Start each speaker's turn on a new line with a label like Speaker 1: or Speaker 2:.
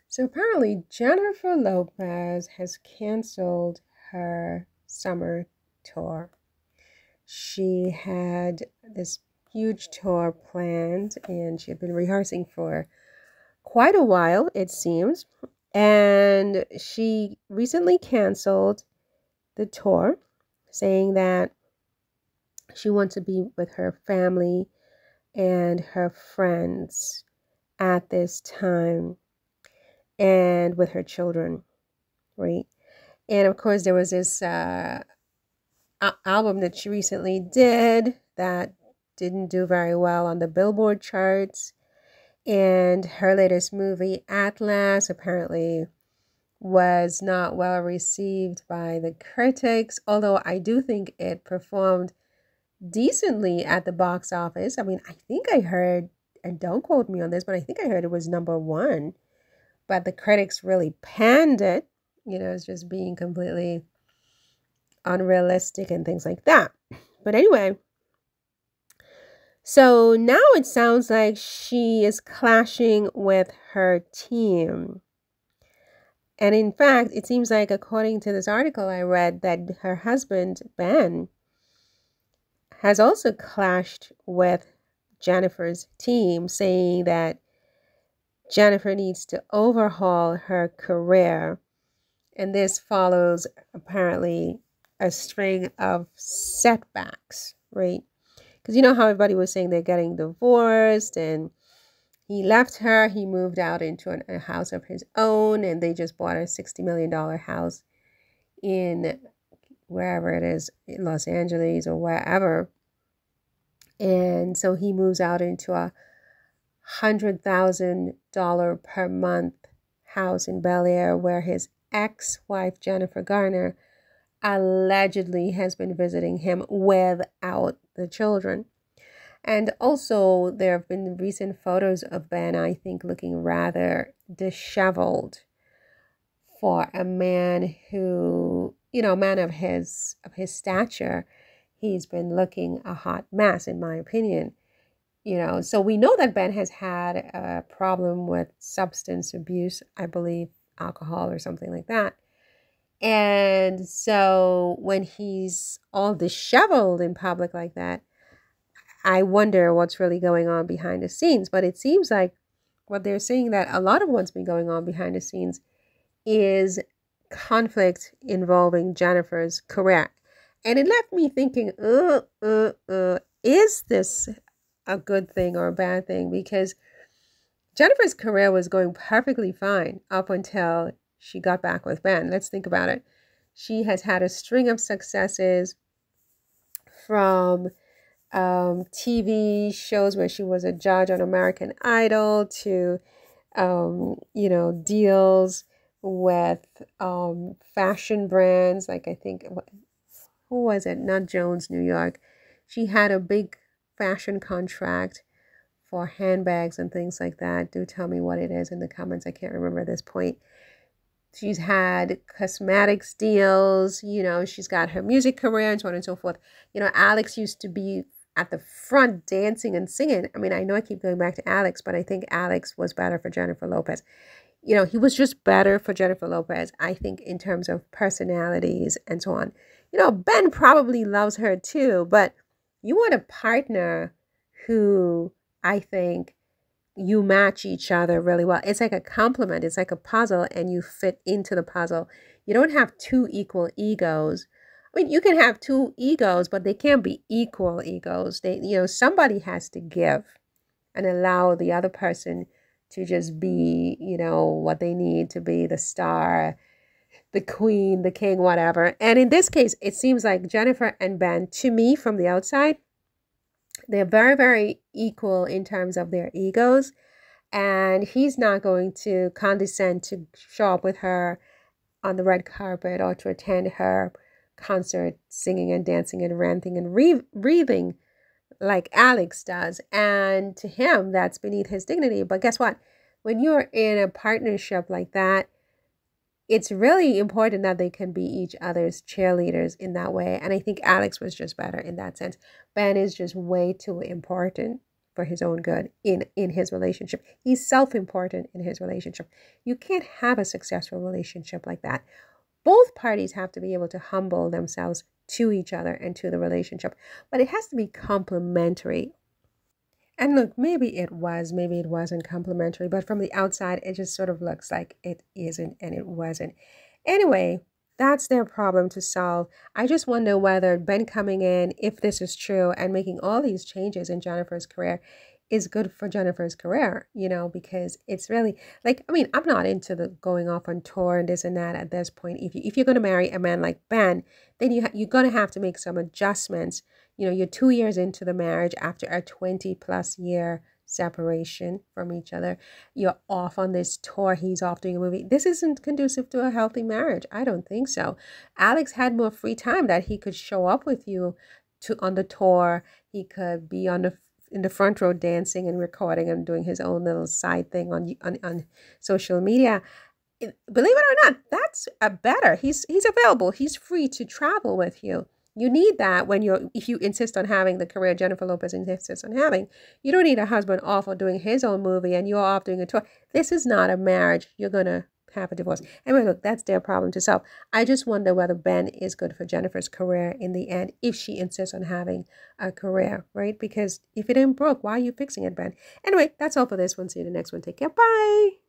Speaker 1: So apparently, Jennifer Lopez has canceled her summer tour. She had this huge tour planned and she had been rehearsing for quite a while, it seems. And she recently canceled the tour, saying that she wants to be with her family and her friends at this time and with her children, right? And of course, there was this album that she recently did that didn't do very well on the Billboard charts. And her latest movie, Atlas, apparently was not well received by the critics, although I do think it performed decently at the box office. I mean, I think I heard, and don't quote me on this, but I think I heard it was #1, but the critics really panned it, it's just being completely unrealistic and things like that. But anyway, so now it sounds like she is clashing with her team. And in fact, it seems like, according to this article I read, that her husband, Ben, has also clashed with Jennifer's team, saying that Jennifer needs to overhaul her career. And this follows apparently a string of setbacks, right? Because you know how everybody was saying they're getting divorced and he left her, he moved out into a house of his own, and they just bought a $60 million house in wherever it is, in Los Angeles or wherever. And so he moves out into a $100,000 per month house in Bel Air, where his ex-wife, Jennifer Garner, allegedly has been visiting him without the children. And also, there have been recent photos of Ben, I think, looking rather disheveled for a man who, a man of his stature. He's been looking a hot mess, in my opinion. So we know that Ben has had a problem with substance abuse, I believe alcohol or something like that. And so when he's all disheveled in public like that, I wonder what's really going on behind the scenes. But it seems like what they're saying, that a lot of what's been going on behind the scenes is conflict involving Jennifer's career. And it left me thinking, is this a good thing or a bad thing? Because Jennifer's career was going perfectly fine up until she got back with Ben. Let's think about it. She has had a string of successes, from TV shows where she was a judge on American Idol to, deals with fashion brands. Like, I think, who was it? Not Jones, New York. She had a big fashion contract for handbags and things like that. Do tell me what it is in the comments. I can't remember at this point. She's had cosmetics deals, she's got her music career and so on and so forth. Alex used to be at the front dancing and singing. I mean, I know I keep going back to Alex, but I think Alex was better for Jennifer Lopez. He was just better for Jennifer Lopez, I think, in terms of personalities and so on. Ben probably loves her too, but you want a partner who, I think, you match each other really well. It's like a complement. It's like a puzzle, and you fit into the puzzle. You don't have two equal egos. I mean, you can have two egos, but they can't be equal egos. Somebody has to give and allow the other person to just be, what they need to be, the star, the queen, the king, whatever. And in this case, it seems like Jennifer and Ben, to me from the outside, they're very, very equal in terms of their egos. And he's not going to condescend to show up with her on the red carpet or to attend her concert, singing and dancing and ranting and breathing like Alex does. And to him, that's beneath his dignity. But guess what? When you're in a partnership like that, it's really important that they can be each other's cheerleaders in that way. And I think Alex was just better in that sense. Ben is just way too important for his own good in his relationship. He's self-important in his relationship. You can't have a successful relationship like that. Both parties have to be able to humble themselves to each other and to the relationship, but it has to be complementary. And look, maybe it wasn't complimentary, but from the outside, it just sort of looks like it isn't and it wasn't. Anyway, that's their problem to solve. I just wonder whether Ben coming in, if this is true, and making all these changes in Jennifer's career is good for Jennifer's career, because it's really like, I mean, I'm not into the going off on tour and this and that at this point. If you're going to marry a man like Ben, then you're going to have to make some adjustments. You're 2 years into the marriage after a 20+ year separation from each other. You're off on this tour. He's off doing a movie. This isn't conducive to a healthy marriage. I don't think so. Alex had more free time that he could show up with you on the tour. He could be in the front row dancing and recording and doing his own little side thing on social media. Believe it or not, that's a better. He's available. He's free to travel with you. You need that if you insist on having the career Jennifer Lopez insists on having. You don't need a husband off on doing his own movie and you're off doing a tour. This is not a marriage. You're going to have a divorce. Anyway, look, that's their problem to solve. I just wonder whether Ben is good for Jennifer's career in the end if she insists on having a career, right? Because if it ain't broke, why are you fixing it, Ben? Anyway, that's all for this one. See you in the next one. Take care. Bye.